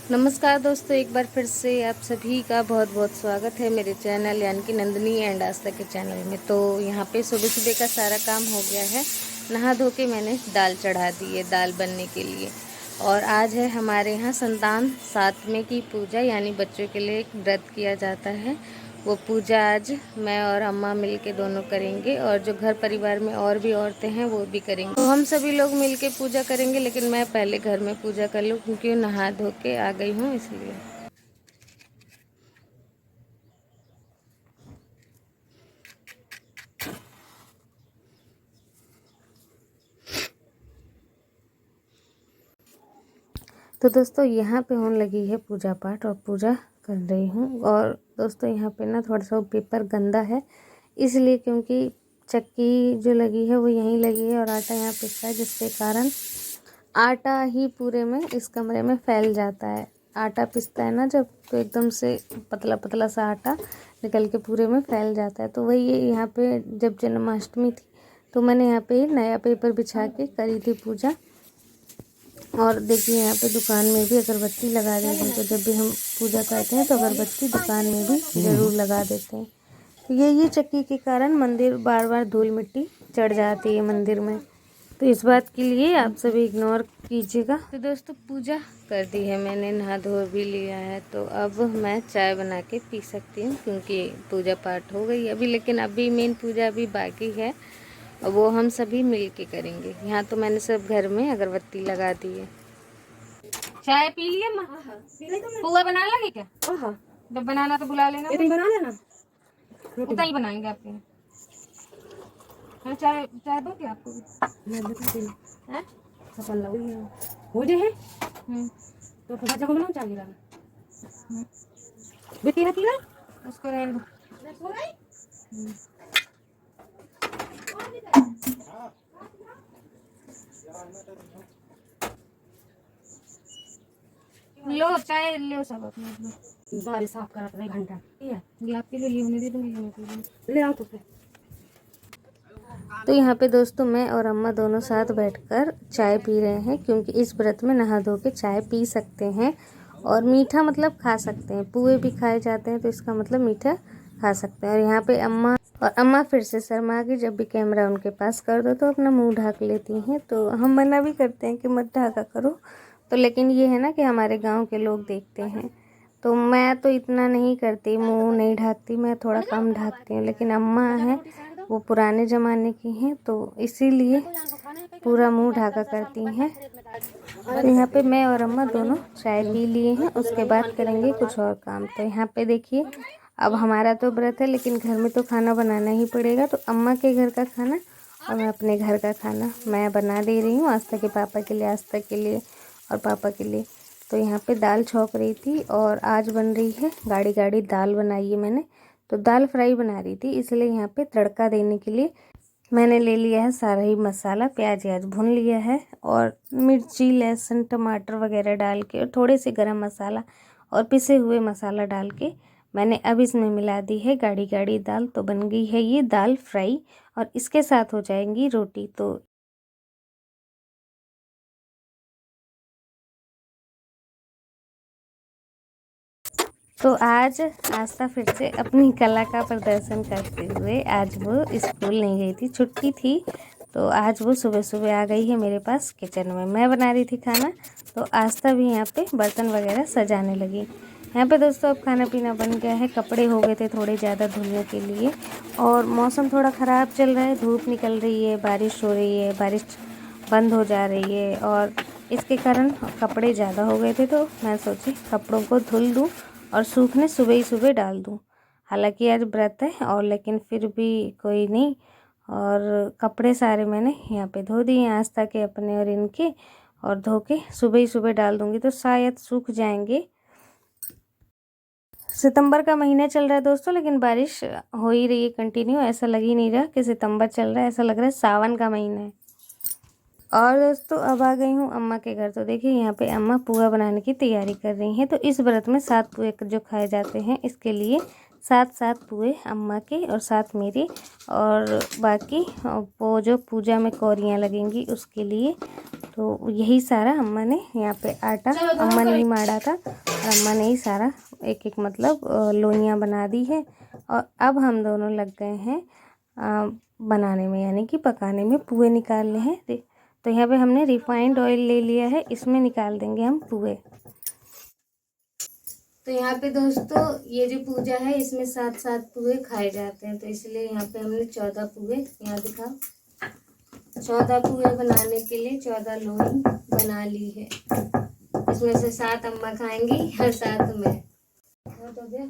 नमस्कार दोस्तों, एक बार फिर से आप सभी का बहुत बहुत स्वागत है मेरे चैनल यानी कि नंदिनी एंड आस्था के चैनल में। तो यहाँ पे सुबह सुबह का सारा काम हो गया है। नहा धो के मैंने दाल चढ़ा दी है दाल बनने के लिए। और आज है हमारे यहाँ संतान सातवें की पूजा, यानी बच्चों के लिए एक व्रत किया जाता है। वो पूजा आज मैं और अम्मा मिल के दोनों करेंगे, और जो घर परिवार में और भी औरतें हैं वो भी करेंगे। तो हम सभी लोग मिल के पूजा करेंगे, लेकिन मैं पहले घर में पूजा कर लूँ क्योंकि नहा धो के आ गई हूँ इसलिए। तो दोस्तों यहाँ पे होने लगी है पूजा पाठ और पूजा कर रही हूँ। और दोस्तों यहाँ पे ना थोड़ा सा पेपर गंदा है इसलिए, क्योंकि चक्की जो लगी है वो यहीं लगी है और आटा यहाँ पिसता है, जिसके कारण आटा ही पूरे में इस कमरे में फैल जाता है। आटा पिसता है ना जब, तो एकदम से पतला पतला सा आटा निकल के पूरे में फैल जाता है। तो वही यहाँ पे जब जन्माष्टमी थी तो मैंने यहाँ पे नया पेपर बिछा के करी थी पूजा। और देखिए यहाँ पे दुकान में भी अगरबत्ती लगा देते हैं, तो जब भी हम पूजा करते हैं तो अगरबत्ती दुकान में भी ज़रूर लगा देते हैं। तो ये चक्की के कारण मंदिर बार बार धूल मिट्टी चढ़ जाती है मंदिर में, तो इस बात के लिए आप सभी इग्नोर कीजिएगा। तो दोस्तों पूजा कर दी है मैंने, नहा धो भी लिया है। तो अब मैं चाय बना के पी सकती हूँ क्योंकि पूजा पाठ हो गई अभी, लेकिन अभी मेन पूजा अभी बाकी है और वो हम सभी मिल के करेंगे। यहाँ तो मैंने सब घर में अगरबत्ती लगा दी है। चाय पी लिए माँ? पुआ बना लगे क्या? जब बनाना तो बुला लेना। बना लेना, उतना ही बनाएंगे आपके यहाँ। हाँ, चाय चाय दो क्या आपको? हैं? सफल लगी है हो जे है। तो थोड़ा जगह बनाओ चाय लगा। बेटी रहती ना उसको रहने दो। लो चाय लो सब अपने बारी साफ करा था घंटा ये आपके लिए होने दे दूंगी ले आओ तो फिर। तो यहाँ पे दोस्तों मैं और अम्मा दोनों साथ बैठकर चाय पी रहे हैं, क्योंकि इस व्रत में नहा धो के चाय पी सकते हैं और मीठा मतलब खा सकते हैं। पुए भी खाए जाते हैं तो इसका मतलब मीठा खा सकते हैं। और यहाँ पे अम्मा फिर से शर्मा गई, जब भी कैमरा उनके पास कर दो तो अपना मुंह ढक लेती हैं। तो हम मना भी करते हैं कि मत ढका करो, तो लेकिन ये है ना कि हमारे गाँव के लोग देखते हैं। तो मैं तो इतना नहीं करती, मुंह नहीं ढकती, मैं थोड़ा कम ढकती हूँ। लेकिन अम्मा है वो पुराने ज़माने की हैं तो इसीलिए पूरा मुंह ढका करती हैं। तो यहाँ पे मैं और अम्मा दोनों चाय पी लिए हैं, उसके बाद करेंगे कुछ और काम। तो यहाँ पे देखिए, अब हमारा तो व्रत है लेकिन घर में तो खाना बनाना ही पड़ेगा। तो अम्मा के घर का खाना और मैं अपने घर का खाना मैं बना दे रही हूँ, आस्था के पापा के लिए, आस्था के लिए और पापा के लिए। तो यहाँ पे दाल छौंक रही थी और आज बन रही है गाढ़ी गाढ़ी दाल बनाई है मैंने। तो दाल फ्राई बना रही थी, इसलिए यहाँ पे तड़का देने के लिए मैंने ले लिया है सारा ही मसाला। प्याज व्याज भून लिया है और मिर्ची लहसुन टमाटर वगैरह डाल के और थोड़े से गरम मसाला और पिसे हुए मसाला डाल के मैंने अब इसमें मिला दी है गाढ़ी गाढ़ी दाल। तो बन गई है ये दाल फ्राई और इसके साथ हो जाएंगी रोटी। तो आज आस्था फिर से अपनी कला का प्रदर्शन करते हुए, आज वो स्कूल नहीं गई थी, छुट्टी थी, तो आज वो सुबह सुबह आ गई है मेरे पास किचन में। मैं बना रही थी खाना, तो आस्था भी यहाँ पे बर्तन वगैरह सजाने लगी। यहाँ पे दोस्तों अब खाना पीना बन गया है। कपड़े हो गए थे थोड़े ज़्यादा धुलने के लिए और मौसम थोड़ा ख़राब चल रहा है, धूप निकल रही है, बारिश हो रही है, बारिश बंद हो जा रही है और इसके कारण कपड़े ज़्यादा हो गए थे। तो मैं सोची कपड़ों को धुल दूँ और सूखने सुबह ही सुबह डाल दूँ। हालांकि आज व्रत है और लेकिन फिर भी कोई नहीं। और कपड़े सारे मैंने यहाँ पे धो दिए आस्था के, अपने और इनके, और धो के सुबह ही सुबह डाल दूँगी तो शायद सूख जाएंगे। सितंबर का महीना चल रहा है दोस्तों, लेकिन बारिश हो ही रही है कंटिन्यू। ऐसा लग ही नहीं रहा कि सितंबर चल रहा है, ऐसा लग रहा है सावन का महीना है। और दोस्तों अब आ गई हूँ अम्मा के घर। तो देखिए यहाँ पे अम्मा पुआ बनाने की तैयारी कर रही हैं। तो इस व्रत में 7 पुए जो खाए जाते हैं, इसके लिए सात सात पुए अम्मा के और साथ मेरे, और बाकी वो जो पूजा में कौरियाँ लगेंगी उसके लिए। तो यही सारा अम्मा ने यहाँ पे आटा अम्मा ने ही माड़ा था, और अम्मा ने ही सारा एक एक मतलब लोइयाँ बना दी है। और अब हम दोनों लग गए हैं बनाने में, यानी कि पकाने में, पुए निकालने हैं। तो यहाँ पे हमने रिफाइंड ऑयल ले लिया है, इसमें निकाल देंगे हम पुए। तो यहाँ पे दोस्तों ये जो पूजा है इसमें 7-7 पुए खाए जाते हैं, तो इसलिए यहाँ पे हमने 14 पुए, यहाँ दिखाओ, 14 पुए बनाने के लिए 14 लोई बना ली है। इसमें से 7 अम्मा खाएंगी और 7 में। तो गया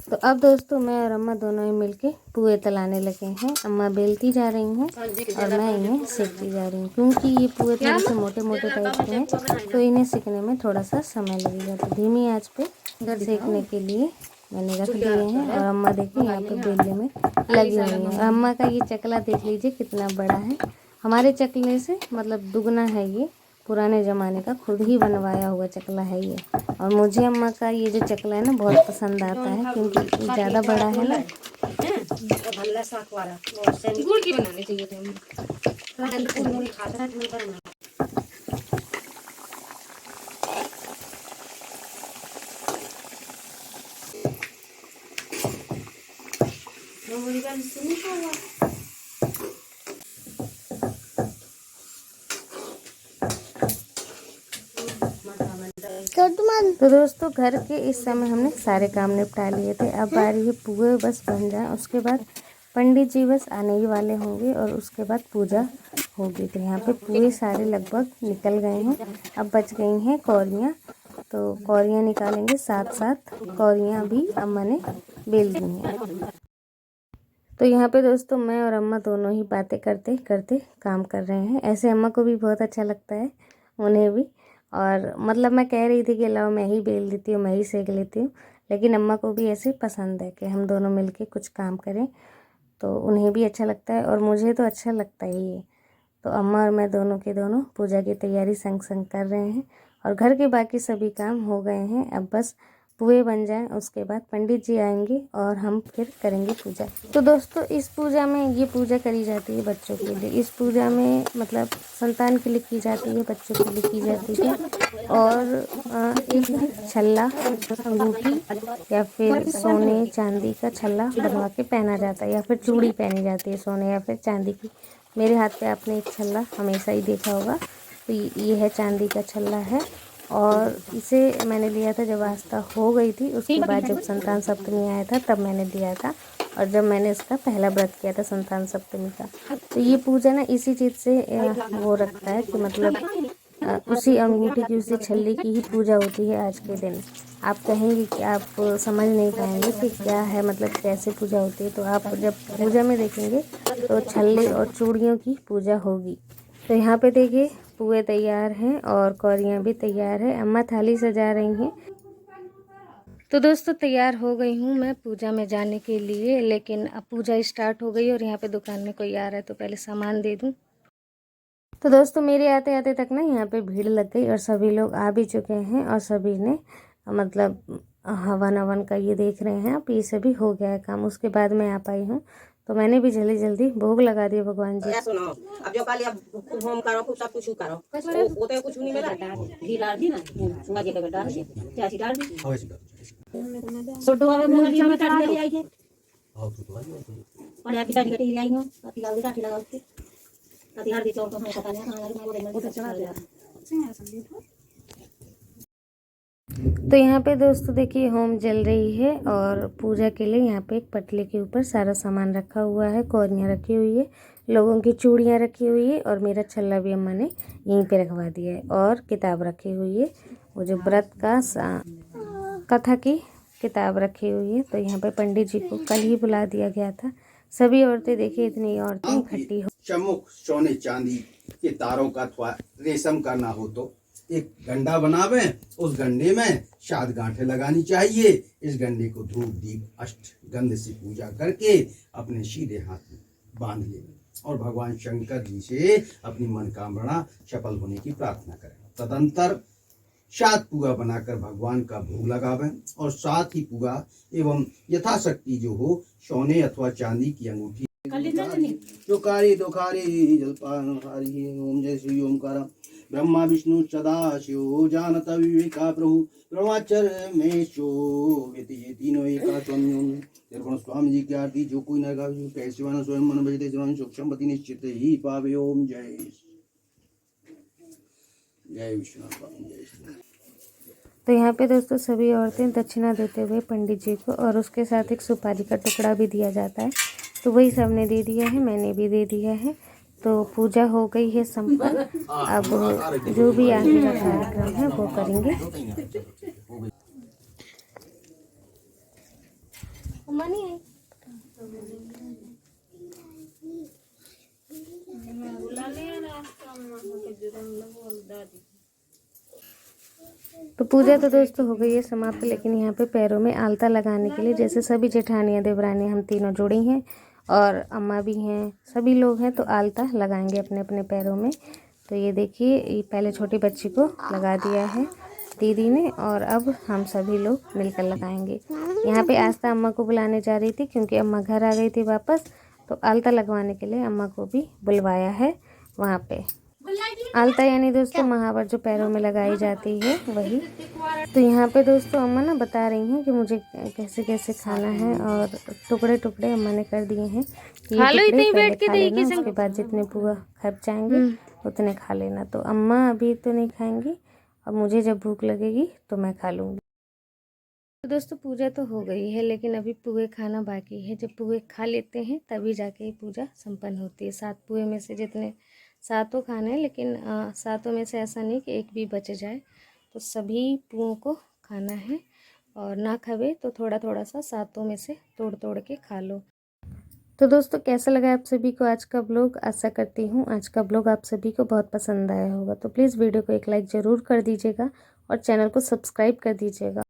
तो अब दोस्तों मैं और अम्मा दोनों ही मिलके पुए तलाने लगे हैं। अम्मा बेलती जा रही हैं और मैं इन्हें सेकती जा रही हूँ, क्योंकि ये पुए थोड़े से मोटे मोटे टाइप के हैं, तो इन्हें सेकने में थोड़ा सा समय लगेगा। तो धीमी आंच पे सेकने के लिए मैंने रख दिए हैं, और अम्मा देखिए यहाँ पे बेलने में लगी हुई है। और अम्मा का ये चकला देख लीजिए कितना बड़ा है, हमारे चकले से मतलब दुगना है ये, पुराने ज़माने का खुद ही बनवाया हुआ चकला है ये। और मुझे अम्मा का ये जो चकला है ना बहुत पसंद आता है, क्योंकि ज़्यादा बड़ा है ना। तो दोस्तों घर के इस समय हमने सारे काम निपटा लिए थे। अब बारी है पुए बस बन जाए, उसके बाद पंडित जी बस आने ही वाले होंगे और उसके बाद पूजा होगी। तो यहाँ पे पुए सारे लगभग निकल गए हैं, अब बच गई हैं कौरियाँ। तो कौरियाँ निकालेंगे, 7-7 कौरियाँ भी अम्मा ने बेल दी हैं। तो यहाँ पे दोस्तों मैं और अम्मा दोनों ही बातें करते करते काम कर रहे हैं। ऐसे अम्मा को भी बहुत अच्छा लगता है, उन्हें भी। और मतलब मैं कह रही थी कि लाओ मैं ही बेल देती हूँ, मैं ही सेक लेती हूँ, लेकिन अम्मा को भी ऐसे पसंद है कि हम दोनों मिलके कुछ काम करें, तो उन्हें भी अच्छा लगता है और मुझे तो अच्छा लगता ही है। तो अम्मा और मैं दोनों के दोनों पूजा की तैयारी संग संग कर रहे हैं, और घर के बाकी सभी काम हो गए हैं। अब बस पुए बन जाएं, उसके बाद पंडित जी आएंगे और हम फिर करेंगे पूजा। तो दोस्तों इस पूजा में, ये पूजा करी जाती है बच्चों के लिए। इस पूजा में मतलब संतान के लिए की जाती है, बच्चों के लिए की जाती है। और एक छल्ला, अंगूठी या फिर सोने चांदी का छल्ला बनवा के पहना जाता है, या फिर चूड़ी पहनी जाती है सोने या फिर चांदी की। मेरे हाथ पे आपने एक छल्ला हमेशा ही देखा होगा, तो ये है चांदी का छल्ला है। और इसे मैंने लिया था जब आस्था हो गई थी, उसके बाद जब संतान सप्तमी आया था तब मैंने लिया था, और जब मैंने इसका पहला व्रत किया था संतान सप्तमी का। तो ये पूजा ना इसी चीज़ से वो रखता है कि मतलब उसी अंगूठी की, उसी छल्ले की ही पूजा होती है आज के दिन। आप कहेंगे कि आप समझ नहीं पाएंगे कि क्या है, मतलब कैसे पूजा होती है, तो आप जब पूजा में देखेंगे तो छल्ले और चूड़ियों की पूजा होगी। तो यहाँ पे देखिए पुए तैयार हैं और कौरियाँ भी तैयार है, अम्मा थाली सजा रही हैं। तो दोस्तों तैयार हो गई हूँ मैं पूजा में जाने के लिए, लेकिन अब पूजा स्टार्ट हो गई और यहाँ पे दुकान में कोई आ रहा है तो पहले सामान दे दूँ। तो दोस्तों मेरे आते आते तक ना यहाँ पे भीड़ लग गई और सभी लोग आ भी चुके हैं, और सभी ने मतलब हवन अवन का ये देख रहे हैं। अब ये सभी हो गया है काम, उसके बाद मैं आ पाई हूँ, तो मैंने भी जल्दी जल्दी भोग लगा दिया भगवान जी। सुनो, अब जो काली अब खूब होम करो, खूब सब कुछ करो, वो तो कुछ नहीं मिला। घी डाल दी ना, सुना जी का डाल दी, चाची डाल दी, छोटू अब मुर्गी में काट ले आई थे, और आप काट के हिलाई हो, आप लगाओ काट लगाओ के, आप यार दी चौक तो पता नहीं कहां मैं बोले मैं चला गया। तो यहाँ पे दोस्तों देखिए होम जल रही है, और पूजा के लिए यहाँ पे एक पटले के ऊपर सारा सामान रखा हुआ है। कौरियाँ रखी हुई है, लोगों की चूड़ियाँ रखी हुई है, और मेरा छल्ला भी अम्मा ने यहीं पे रखवा दिया है। और किताब रखी हुई है, वो जो व्रत का कथा की किताब रखी हुई है। तो यहाँ पे पंडित जी को कल ही बुला दिया गया था। सभी औरतें देखिए, इतनी औरतें इकट्ठी हो। चमुक सोने चांदी के तारों का अथवा रेशम का ना हो तो एक गंडा बनावे, उस गंडे में शाद गांठे लगानी चाहिए। इस गंडे को धूप दीप अष्ट गंध से पूजा करके अपने सीधे हाथ में बांध ले और भगवान शंकर जी से अपनी मनोकामना सफल होने की प्रार्थना करें। तदंतर सात पुआ बनाकर भगवान का भोग लगावें और साथ ही पुआ एवं यथाशक्ति जो हो सोने अथवा चांदी की अंगूठी जो कारी जलपान ओम जय श्री ओमकार ब्रह्मा विष्णु सदा शिव जानता विवेका प्रभु ब्रह्माचर में शो ये तीनों एका स्वामी स्वामी जी की आरती जो कोई न गावे कैसे मन स्वयं मन बजते सुख संपत्ति निश्चित ही पावे। ओम जय जय विष्णु स्वामी जय श्री। तो यहाँ पे दोस्तों सभी औरतें दक्षिणा देते हुए पंडित जी को, और उसके साथ एक सुपारी का टुकड़ा भी दिया जाता है, तो वही सबने दे दिया है, मैंने भी दे दिया है। तो पूजा हो गई है संपन्न। अब जो भी आगे का कार्यक्रम है वो करेंगे। तो पूजा तो दोस्तों हो गई है समाप्त, लेकिन यहाँ पे पैरों में आलता लगाने के लिए जैसे सभी जेठानियाँ देवरानियाँ हम तीनों जुड़ी हैं और अम्मा भी हैं, सभी लोग हैं, तो आलता लगाएंगे अपने अपने पैरों में। तो ये देखिए, ये पहले छोटी बच्ची को लगा दिया है दीदी ने, और अब हम सभी लोग मिलकर लगाएंगे। यहाँ पे आस्था अम्मा को बुलाने जा रही थी क्योंकि अम्मा घर आ गई थी वापस, तो आलता लगवाने के लिए अम्मा को भी बुलवाया है वहाँ पे। आलता यानी दोस्तों महावर जो पैरों में लगाई जाती है वही। तो यहाँ पे दोस्तों अम्मा ना बता रही हैं कि मुझे कैसे कैसे खाना है, और टुकड़े टुकड़े अम्मा ने कर दिए हैं। उसके बाद जितने पुआ खप जाएंगे उतने खा लेना। तो अम्मा अभी तो नहीं खाएंगी, अब मुझे जब भूख लगेगी तो मैं खा लूँगी। तो दोस्तों पूजा तो हो गई है, लेकिन अभी पुए खाना बाकी है। जब पुए खा लेते हैं तभी जाके ये पूजा संपन्न होती है। 7 पुए में से जितने सातों खाने हैं, लेकिन सातों में से ऐसा नहीं कि एक भी बच जाए, तो सभी पुओं को खाना है। और ना खावे तो थोड़ा थोड़ा सा सातों में से तोड़ तोड़ के खा लो। तो दोस्तों कैसा लगा आप सभी को आज का ब्लॉग? आशा करती हूँ आज का ब्लॉग आप सभी को बहुत पसंद आया होगा। तो प्लीज़ वीडियो को एक लाइक ज़रूर कर दीजिएगा और चैनल को सब्सक्राइब कर दीजिएगा।